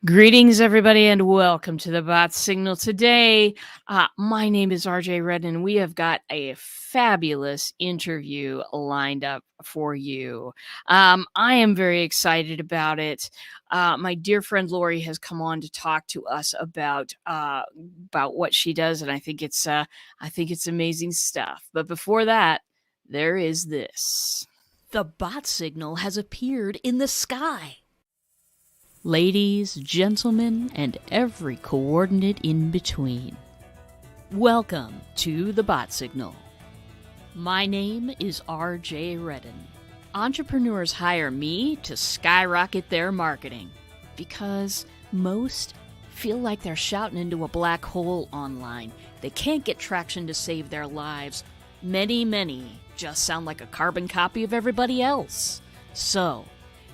Greetings, everybody, and welcome to the Bot Signal. Today, my name is RJ Redden. We have got a fabulous interview lined up for you. I am very excited about it. My dear friend Lori has come on to talk to us about what she does, and I think it's amazing stuff. But before that, there is this. The Bot Signal has appeared in the sky. Ladies, gentlemen, and every coordinate in between. Welcome to the Bot Signal. My name is RJ Redden. Entrepreneurs hire me to skyrocket their marketing because most feel like they're shouting into a black hole online. They can't get traction to save their lives. Many just sound like a carbon copy of everybody else. So,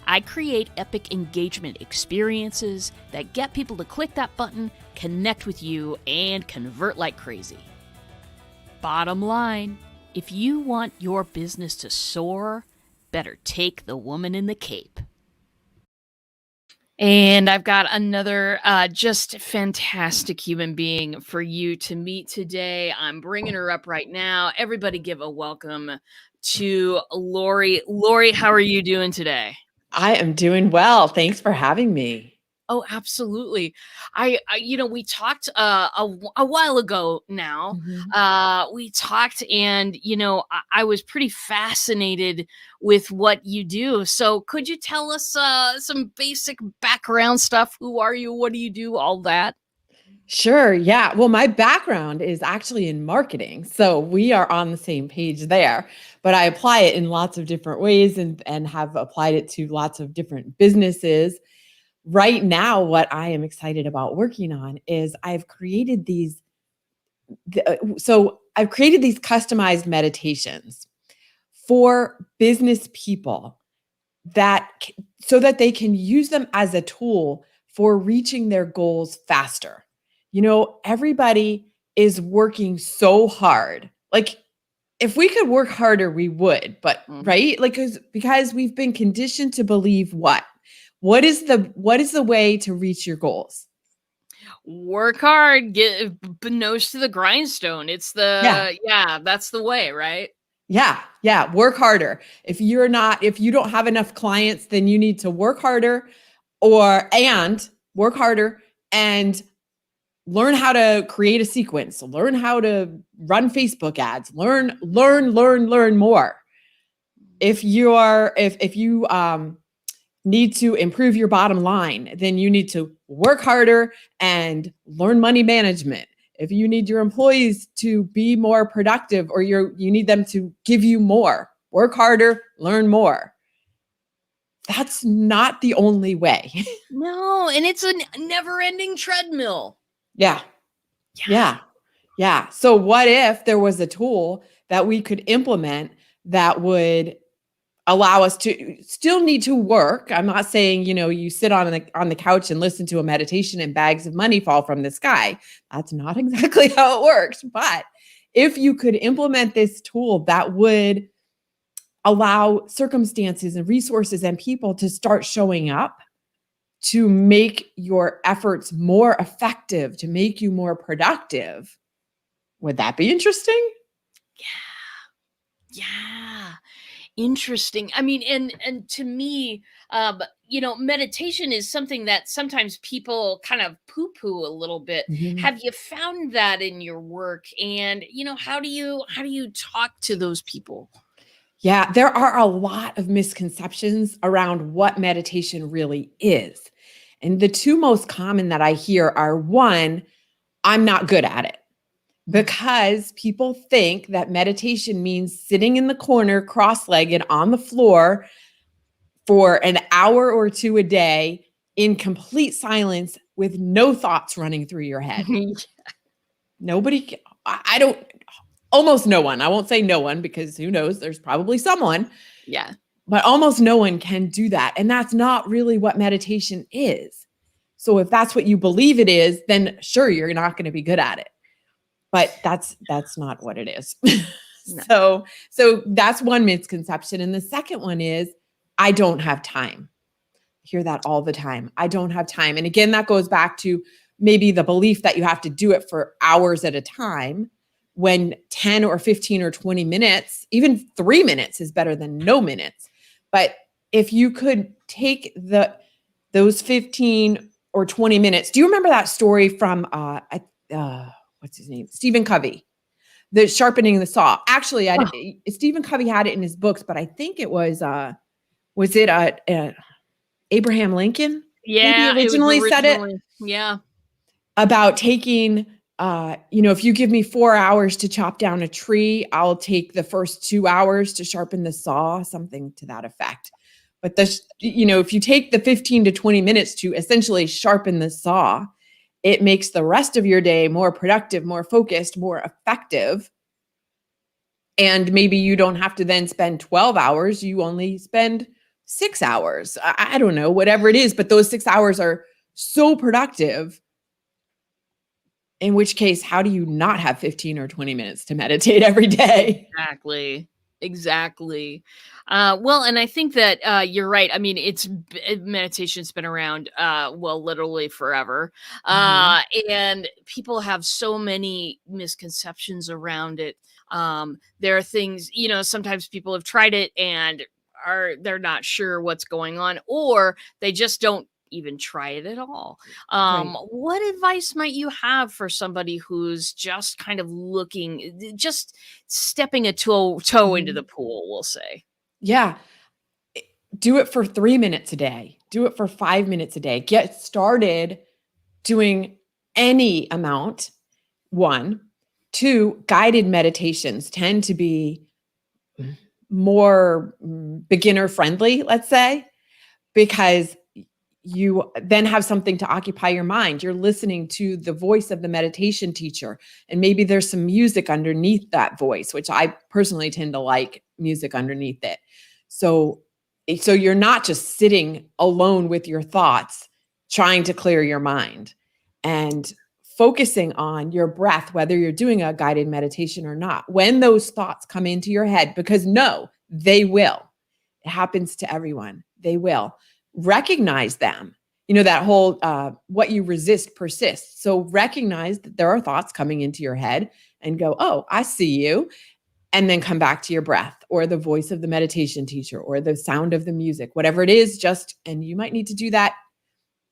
I create epic engagement experiences that get people to click that button, connect with you, and convert like crazy. Bottom line, if you want your business to soar, better take the woman in the cape. And I've got another just fantastic human being for you to meet today. I'm bringing her up right now. Everybody give a welcome to Lori. Lori, how are you doing today? I am doing well. Thanks for having me. Oh, absolutely. We talked a while ago now. We talked, and I was pretty fascinated with what you do. So, could you tell us some basic background stuff? Who are you? What do you do? All that. Sure. Yeah. Well, my background is actually in marketing. So we are on the same page there, but I apply it in lots of different ways and have applied it to lots of different businesses. Right now, what I am excited about working on is I've created these customized meditations for business people so that they can use them as a tool for reaching their goals faster. Everybody is working so hard. Like, if we could work harder, we would, but right? Like, because we've been conditioned to believe what? What is the way to reach your goals? Work hard, get nose to the grindstone. It's that's the way, right? Yeah. Work harder. If you don't have enough clients, then you need to work harder and learn how to create a sequence, learn how to run Facebook ads, learn more. If you need to improve your bottom line, then you need to work harder and learn money management. If you need your employees to be more productive, or you need them to give you more, work harder, learn more. That's not the only way. No, and it's a never-ending treadmill. Yeah. So what if there was a tool that we could implement that would allow us to still need to work? I'm not saying, you sit on the couch and listen to a meditation and bags of money fall from the sky. That's not exactly how it works. But if you could implement this tool that would allow circumstances and resources and people to start showing up to make your efforts more effective, to make you more productive, would that be interesting? Yeah. Interesting. I mean, and to me, meditation is something that sometimes people kind of poo-poo a little bit. Have you found that in your work? And how do you talk to those people? Yeah, there are a lot of misconceptions around what meditation really is. And the two most common that I hear are, one, I'm not good at it. Because people think that meditation means sitting in the corner, cross-legged on the floor for an hour or two a day in complete silence with no thoughts running through your head. Almost no one. I won't say no one, because who knows? There's probably someone. Yeah. But almost no one can do that. And that's not really what meditation is. So if that's what you believe it is, then sure, you're not going to be good at it. But that's not what it is. No. So that's one misconception. And the second one is, I don't have time. hear that all the time. I don't have time. And again, that goes back to maybe the belief that you have to do it for hours at a time, when 10 or 15 or 20 minutes, even 3 minutes is better than no minutes. But if you could take those 15 or 20 minutes. Do you remember that story from what's his name? Stephen Covey, the sharpening the saw? Actually, Oh, Stephen Covey had it in his books, but I think it was it Abraham Lincoln maybe yeah, it was originally said it, originally. Yeah. about taking, if you give me 4 hours to chop down a tree, I'll take the first 2 hours to sharpen the saw, something to that effect. But if you take the 15 to 20 minutes to essentially sharpen the saw, it makes the rest of your day more productive, more focused, more effective. And maybe you don't have to then spend 12 hours, you only spend 6 hours. I don't know, whatever it is, but those 6 hours are so productive. In which case, how do you not have 15 or 20 minutes to meditate every day? Exactly. Exactly. Well, and I think that you're right. I mean, meditation's been around, well, literally forever. Mhm. And people have so many misconceptions around it. There are things, sometimes people have tried it and they're not sure what's going on, or they just don't even try it at all. Right. What advice might you have for somebody who's just kind of just stepping a toe into the Mhm. pool, we'll say? Yeah. Do it for 3 minutes a day. Do it for 5 minutes a day. Get started doing any amount. 1. 2, guided meditations tend to be more beginner friendly, let's say, because you then have something to occupy your mind. You're listening to the voice of the meditation teacher, and maybe there's some music underneath that voice, which I personally tend to like music underneath it. So so you're not just sitting alone with your thoughts trying to clear your mind, and focusing on your breath, whether you're doing a guided meditation or not. When those thoughts come into your head, because no, they will. It happens to everyone. They will. Recognize them. That whole what you resist persists. So recognize that there are thoughts coming into your head and go, oh, I see you. And then come back to your breath or the voice of the meditation teacher or the sound of the music, whatever it is, and you might need to do that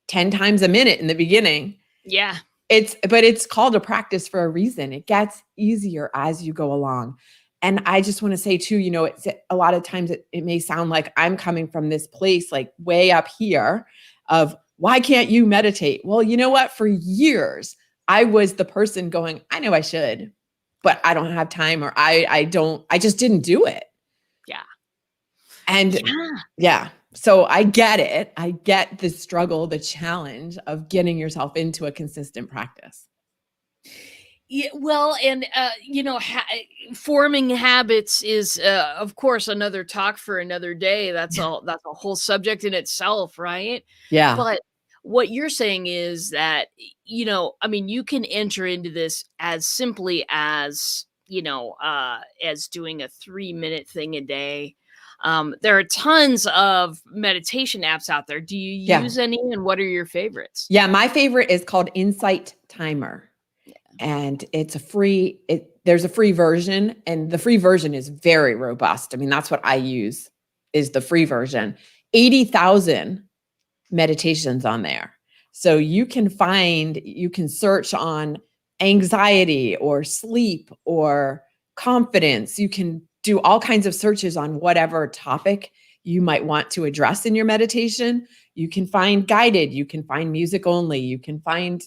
10 times a minute in the beginning. Yeah. But it's called a practice for a reason. It gets easier as you go along. And I just want to say too, it's a lot of times it may sound like I'm coming from this place like way up here of why can't you meditate? Well, you know what? For years, I was the person going, I know I should, but I don't have time, or I just didn't do it. Yeah. And Yeah. yeah, so I get it. I get the struggle, the challenge of getting yourself into a consistent practice. Yeah, well, and forming habits is, of course, another talk for another day. Yeah. That's a whole subject in itself, right? Yeah. But what you're saying is that, I mean, you can enter into this as simply as doing a 3-minute thing a day. There are tons of meditation apps out there. Do you Yeah. use any, and what are your favorites? Yeah, my favorite is called Insight Timer, and there's a free version, and the free version is very robust. I mean, that's what I use, is the free version. 80,000 meditations on there. So you can search on anxiety or sleep or confidence. You can do all kinds of searches on whatever topic you might want to address in your meditation. You can find guided, you can find music only, you can find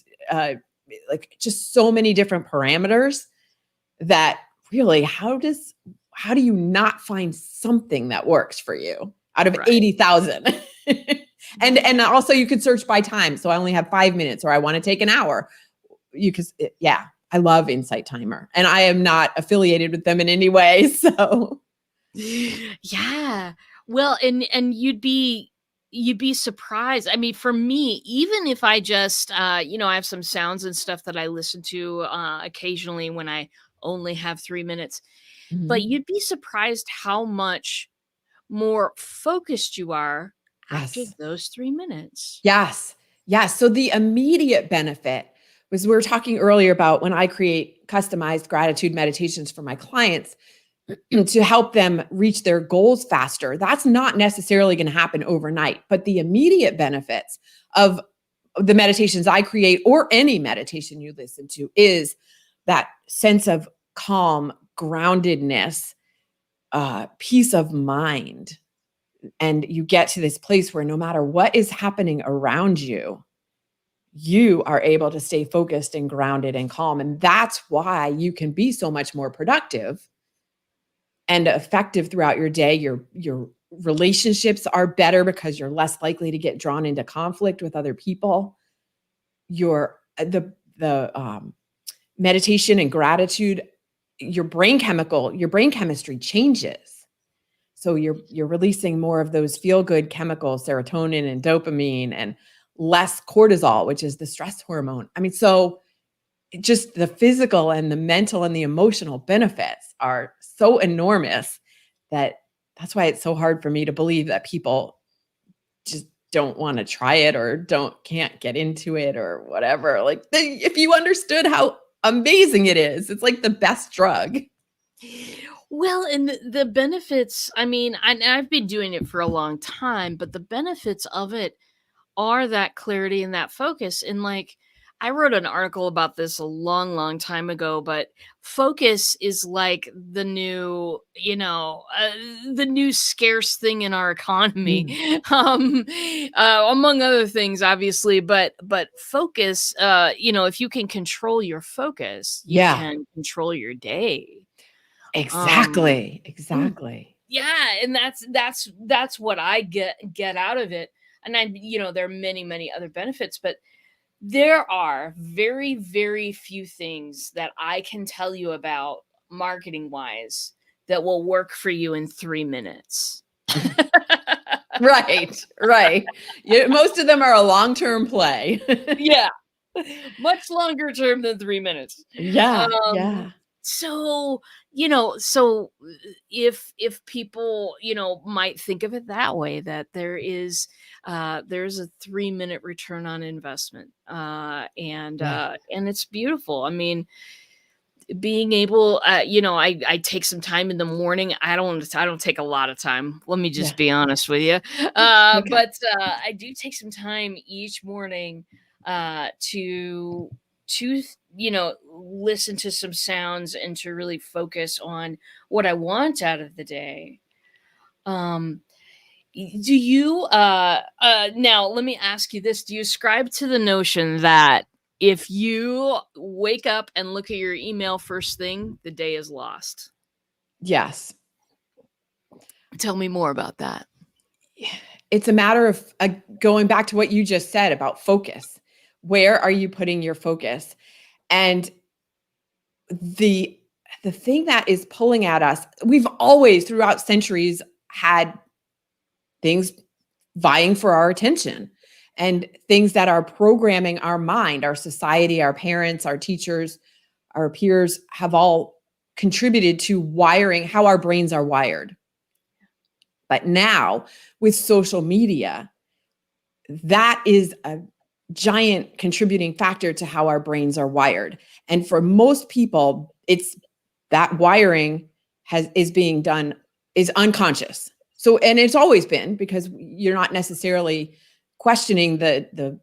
like just so many different parameters that really, how do you not find something that works for you out of Right. 80,000? And also you could search by time. So I only have 5 minutes, or I want to take an hour. Yeah, I love Insight Timer, and I am not affiliated with them in any way. So Yeah. Well, and you'd be surprised. I mean, for me, even if I just I have some sounds and stuff that I listen to occasionally when I only have 3 minutes, but Mhm. you'd be surprised how much more focused you are after Yes. those 3 minutes. Yes. Yes. So the immediate benefit was we were talking earlier about when I create customized gratitude meditations for my clients to help them reach their goals faster. That's not necessarily going to happen overnight, but the immediate benefits of the meditations I create or any meditation you listen to is that sense of calm, groundedness, peace of mind. And you get to this place where no matter what is happening around you, you are able to stay focused and grounded and calm. And that's why you can be so much more productive and effective throughout your day. Your relationships are better because you're less likely to get drawn into conflict with other people. The meditation and gratitude, your brain chemistry changes. So you're releasing more of those feel-good chemicals, serotonin and dopamine, and less cortisol, which is the stress hormone. I mean, so just the physical and the mental and the emotional benefits are so enormous that that's why it's so hard for me to believe that people just don't want to try it or can't get into it or whatever. Like if you understood how amazing it is, it's like the best drug. Well, and the benefits, I mean, I've been doing it for a long time, but the benefits of it are that clarity and that focus. And like, I wrote an article about this a long, long time ago, but focus is like the new, the new scarce thing in our economy, Mm. among other things, obviously. But focus, if you can control your focus, you Yeah, can control your day. Um, exactly. mm, Exactly. yeah, and that's what I get out of it. And there are many, many other benefits, but there are very, very few things that I can tell you about marketing wise that will work for you in 3 minutes. Right, right. Yeah, most of them are a long-term play. Yeah. Much longer term than 3 minutes. Yeah, Um, yeah, so, if people, might think of it that way, that there's a 3-minute return on investment, yeah, and it's beautiful. I mean, being able, I take some time in the morning. I don't take a lot of time. Let me yeah. just be honest with you. Okay. But I do take some time each morning to listen to some sounds and to really focus on what I want out of the day. Um, do you now let me ask you this. Do you ascribe to the notion that if you wake up and look at your email first thing, the day is lost? Yes. Tell me more about that. It's a matter of, going back to what you just said about focus. Where are you putting your focus? And the the thing that is pulling at us, we've always throughout centuries had things vying for our attention and things that are programming our mind, our society, our parents, our teachers, our peers have all contributed to wiring how our brains are wired. But now with social media, that is a giant contributing factor to how our brains are wired. And for most people, it's that wiring is being done is unconscious. So, and it's always been because you're not necessarily questioning the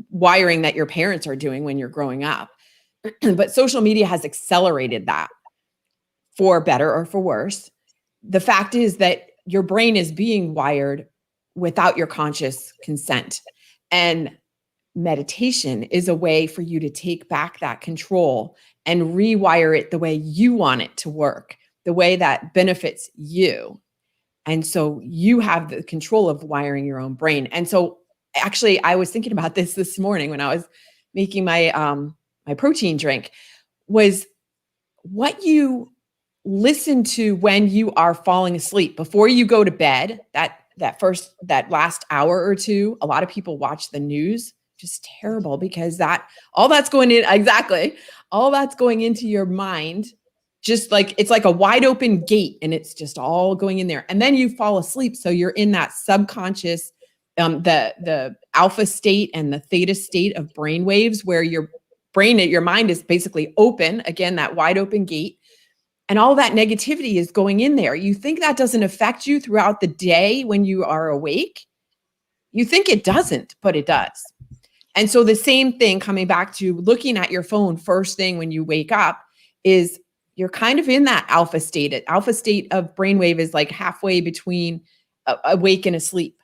wiring that your parents are doing when you're growing up. But social media has accelerated that for better or for worse. The fact is that your brain is being wired without your conscious consent. And meditation is a way for you to take back that control and rewire it the way you want it to work, the way that benefits you. And so you have the control of wiring your own brain. And so actually I was thinking about this morning when I was making my protein drink was what you listen to when you are falling asleep before you go to bed, that last hour or two. A lot of people watch the news, just terrible because all that's going in, exactly, all that's going into your mind, just like it's like a wide open gate and it's just all going in there, and then you fall asleep, so you're in that subconscious the alpha state and the theta state of brain waves, where your mind is basically open, again, that wide open gate, and all that negativity is going in there. You think that doesn't affect you throughout the day when you are awake? You think it doesn't, but it does. And so the same thing, coming back to looking at your phone first thing when you wake up, is you're kind of in that alpha state. Alpha state of brainwave is like halfway between awake and asleep.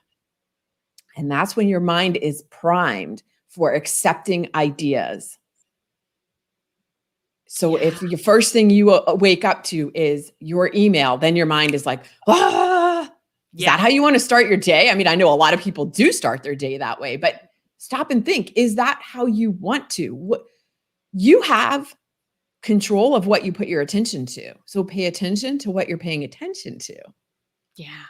And that's when your mind is primed for accepting ideas. So if the first thing you wake up to is your email, then your mind is like, ah, is that how you want to start your day? I mean, I know a lot of people do start their day that way, but stop and think, is that how you want to? You have control of what you put your attention to. So pay attention to what you're paying attention to. Yeah.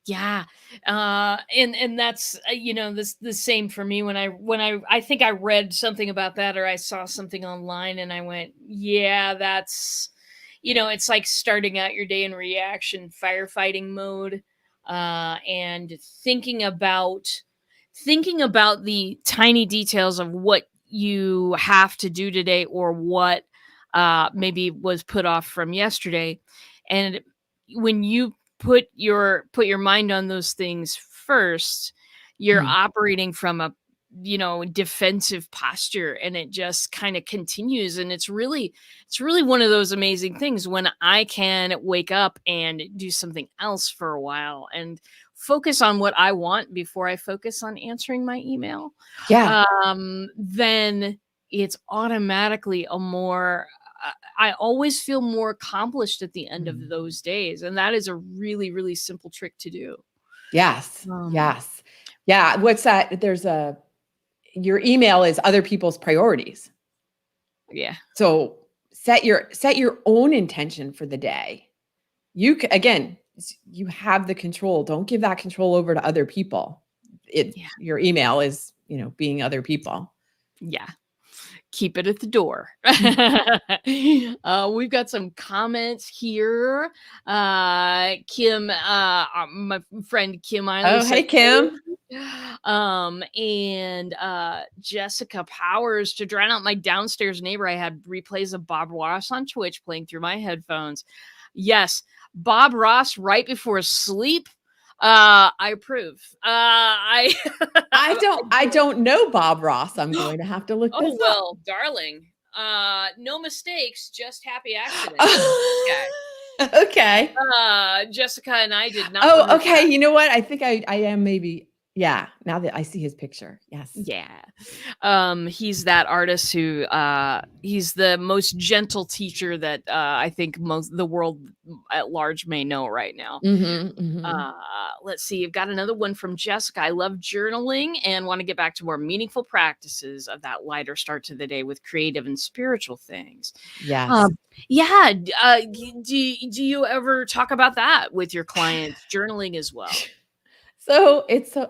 Yeah. And that's, the same for me when I think I read something about that, or I saw something online and I went, yeah, that's, it's like starting out your day in reaction firefighting mode, and thinking about the tiny details of what you have to do today, or what maybe was put off from yesterday. And when you put your mind on those things first, you're operating from a defensive posture, and it just kind of continues. And it's really one of those amazing things when I can wake up and do something else for a while and focus on what I want before I focus on answering my email. Yeah. Then it's automatically a more I always feel more accomplished at the end of those days. And that is a really, really simple trick to do. Yes. Yes. Yeah. What's that? Your email is other people's priorities. Yeah. So set your own intention for the day. Again, you have the control. Don't give that control over to other people. Your email is, being other people. Yeah. Keep it at the door. We've got some comments here. Kim, my friend Kim Eiley. Oh, hey, Kim. And Jessica Powers, to drown out my downstairs neighbor, I had replays of Bob Ross on Twitch playing through my headphones. Yes, Bob Ross right before sleep. I approve. I don't know Bob Ross. I'm going to have to look this up. Well, darling. No mistakes, just happy accidents. Okay. Jessica and I did not. Oh, okay. You know what? I think I am maybe. Yeah. Now that I see his picture. Yes. Yeah. He's that artist who, he's the most gentle teacher that, I think the world at large may know right now. Let's see. I've got another one from Jessica. I love journaling and want to get back to more meaningful practices of that lighter start to the day with creative and spiritual things. Yes. Yeah. Do you ever talk about that with your clients, journaling as well? So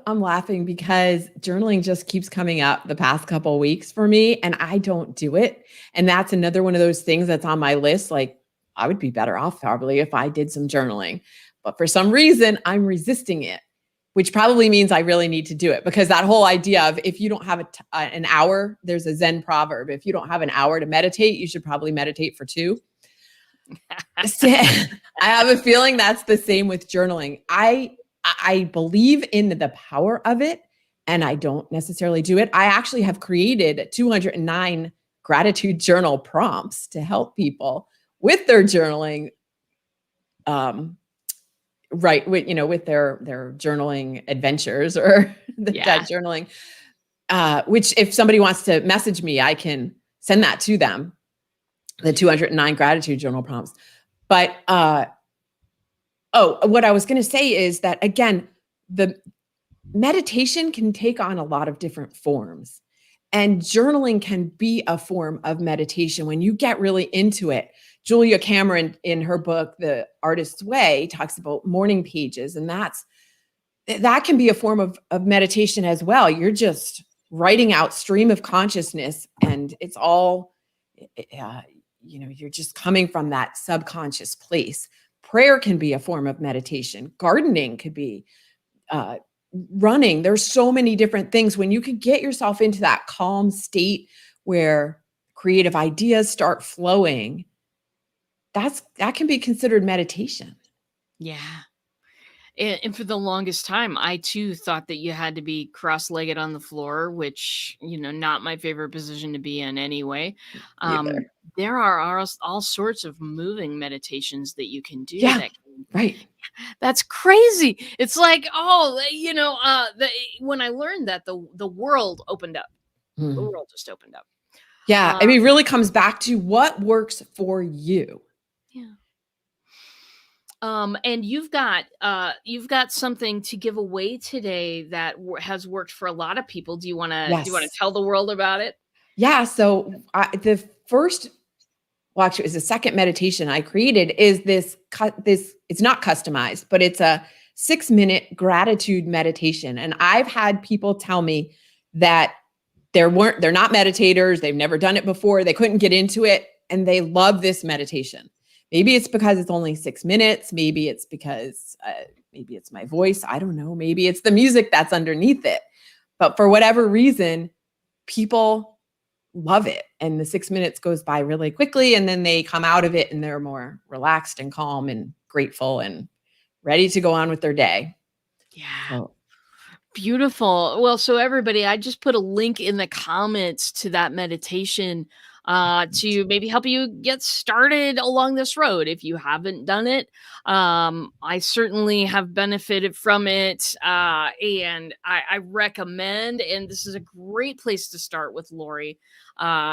I'm laughing because journaling just keeps coming up the past couple of weeks for me, and I don't do it. And that's another one of those things that's on my list. Like, I would be better off probably if I did some journaling, but for some reason I'm resisting it, which probably means I really need to do it, because that whole idea of, if you don't have an hour, there's a Zen proverb. If you don't have an hour to meditate, you should probably meditate for 2. I have a feeling that's the same with journaling. I believe in the power of it, and I don't necessarily do it. I actually have created 209 gratitude journal prompts to help people with their journaling, right, with their journaling adventures, or that journaling, which if somebody wants to message me, I can send that to them, the 209 gratitude journal prompts. But what I was going to say is that, again, the meditation can take on a lot of different forms, and journaling can be a form of meditation when you get really into it. Julia Cameron, in her book, The Artist's Way, talks about morning pages, and that can be a form of meditation as well. You're just writing out stream of consciousness, and it's all, you're just coming from that subconscious place. Prayer can be a form of meditation. Gardening could be, running. There's so many different things when you can get yourself into that calm state where creative ideas start flowing. That can be considered meditation. Yeah. And for the longest time, I too thought that you had to be cross-legged on the floor, which, not my favorite position to be in anyway. Um, Either. there are all sorts of moving meditations that you can do Yeah. that Right. that's crazy. It's like, when I learned that the world opened up. The Mhm. world just opened up. Yeah. I Um, mean, it really comes back to what works for you. yeah. And you've got something to give away today that has worked for a lot of people. Do you wanna Yes. tell the world about it? Yeah. So the first, well, actually, it was the second meditation I created is this, it's not customized, but it's a 6-minute gratitude meditation. And I've had people tell me that they're not meditators, they've never done it before, they couldn't get into it, and they love this meditation. Maybe it's because it's only 6 minutes, maybe it's because maybe it's my voice, I don't know, maybe it's the music that's underneath it. But for whatever reason, people love it. And the 6 minutes goes by really quickly. And then they come out of it and they're more relaxed and calm and grateful and ready to go on with their day. Yeah. So, Beautiful. Well, so everybody, I just put a link in the comments to that meditation to maybe help you get started along this road if you haven't done it. I certainly have benefited from it, and I recommend. And this is a great place to start with Lori.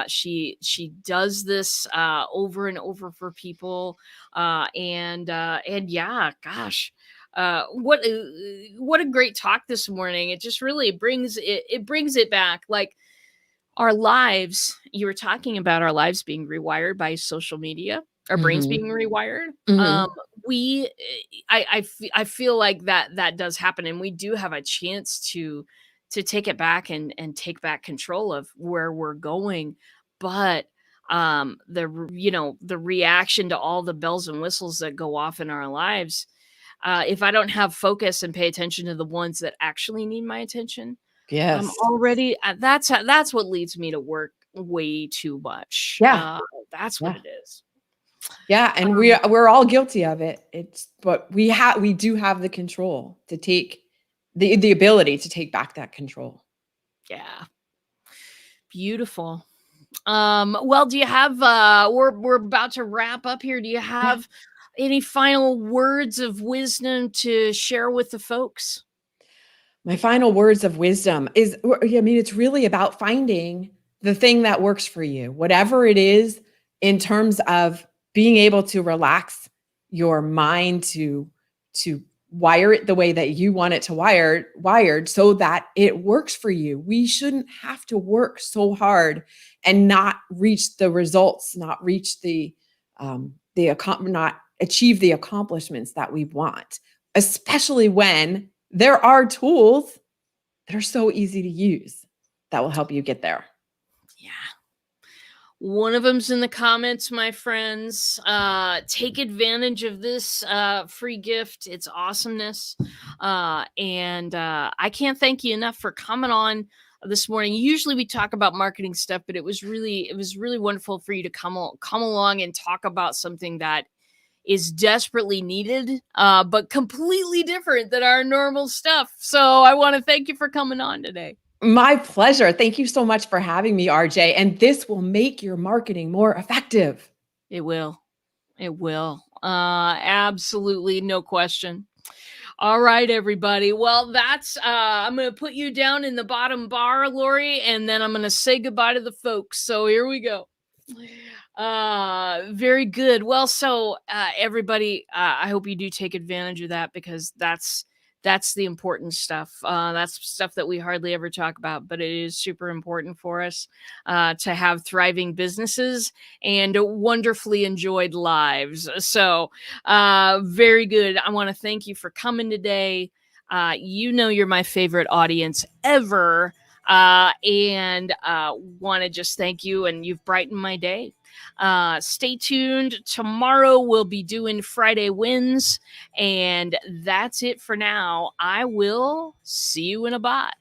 She does this over and over for people, and yeah, gosh, what a great talk this morning. It just really brings it back, like our lives. You were talking about our lives being rewired by social media, our brains being mhm, rewired. mhm. We I feel like that does happen, and we do have a chance to take it back and take back control of where we're going. But the reaction to all the bells and whistles that go off in our lives, if I don't have focus and pay attention to the ones that actually need my attention, I'm Yes. already that's what leads me to work way too much. Yeah. That's what Yeah. it is. Yeah. And Um, we're all guilty of it. But we do have the control to take the ability to take back that control. yeah, beautiful. Well, do you have we're about to wrap up here. Do you Yeah. have any final words of wisdom to share with the folks? My final words of wisdom is, I mean, it's really about finding the thing that works for you, whatever it is, in terms of being able to relax your mind to wire it the way that you want it to wired so that it works for you. We shouldn't have to work so hard and not reach the results, not reach not achieve the accomplishments that we want, especially when there are tools that are so easy to use that will help you get there. Yeah. One of them's in the comments, my friends. Take advantage of this free gift. It's awesomeness. And I can't thank you enough for coming on this morning. Usually we talk about marketing stuff, but it was really wonderful for you to come along and talk about something that is desperately needed, but completely different than our normal stuff. So I want to thank you for coming on today. My pleasure. Thank you so much for having me, RJ. And this will make your marketing more effective. It will. It will. Absolutely, no question. All right, everybody. Well, that's I'm gonna put you down in the bottom bar, Lori, and then I'm gonna say goodbye to the folks. So here we go. Very good. Well, so everybody, I hope you do take advantage of that, because that's the important stuff. That's stuff that we hardly ever talk about, but it is super important for us to have thriving businesses and wonderfully enjoyed lives. So, very good. I want to thank you for coming today. You're my favorite audience ever. and want to just thank you, and you've brightened my day. Stay tuned. Tomorrow we'll be doing Friday Wins, and that's it for now. I will see you in a bot.